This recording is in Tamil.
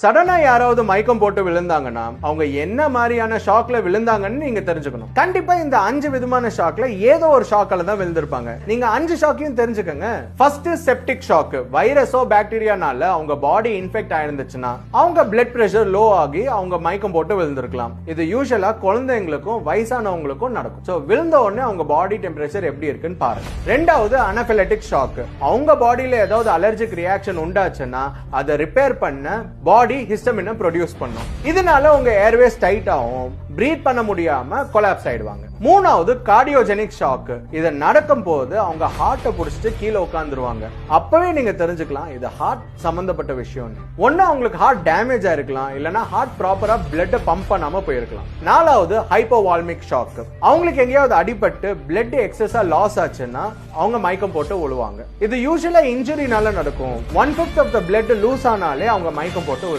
சடனா யாராவது மயக்கம் போட்டு விழுந்தாங்கன்னா அவங்க என்ன மாதிரியான ஷாக்ல விழுந்தாங்கன்னு நீங்க தெரிஞ்சுக்கணும். கண்டிப்பா இந்த 5 விதமான ஷாக்ல ஏதோ ஒரு ஷாக்ல தான் விழுந்திருப்பாங்க. நீங்க 5 ஷாக்கையும் தெரிஞ்சுக்கங்க. First septic shock. வைரஸோ பாக்டீரியானால அவங்க பாடி இன்ஃபெக்ட் ஆயிருந்துச்சுன்னா அவங்க பிளட் பிரஷர் லோ ஆகி அவங்க மயக்கம் போட்டு விழுந்திருக்கலாம். இது யூசுவலா குழந்தைங்களுக்கும் வயசானவங்களுக்கும் நடக்கும். சோ விழுந்த உடனே அவங்க பாடி டெம்பரேச்சர் எப்படி இருக்குன்னு பாருங்க. ரெண்டாவது அனஃபிலட்டிக் ஷாக். அவங்க பாடியில ஏதாவது அலர்ஜிக் ரியாக்ஷன் உண்டாச்சுன்னா அதை ரிப்பேர் பண்ண பாடி ஹிஸ்டமினை ப்ரொடியூஸ் பண்ணும். இதனால உங்க ஏர்வேஸ் டைட் ஆகும், பிரீத் பண்ண முடியாம கொலாப்ஸ் ஆயிடுவாங்க. மூணாவது கார்டியோஜெனிக் ஷாக். இது நடக்கும் போது அவங்க ஹார்ட்டை புடிச்சிட்டு கீழே உட்கார்ந்துருவாங்க. அப்பவே நீங்க தெரிஞ்சுக்கலாம் இது ஹார்ட் சம்பந்தப்பட்ட விஷயம். ஒன்னு அவங்களுக்கு ஹார்ட் டேமேஜ் ஆயிருக்கலாம், இல்லனா ஹார்ட் ப்ராப்பரா பிளட் பம்ப் பண்ணாம போயிருக்கலாம். நாலாவது ஹைப்போவால்மிக் ஷாக். அவங்களுக்கு எங்கேயாவது அடிபட்டு பிளட் எக்ஸஸா லாஸ் ஆச்சுன்னா அவங்க மயக்கம் போட்டு விழுவாங்க. இது யூசுவலா இன்ஜுரினால நடக்கும். 1/5 ஆஃப் த பிளட் லூஸ் ஆனாலே அவங்க மயக்கம் போட்டு விழுந்து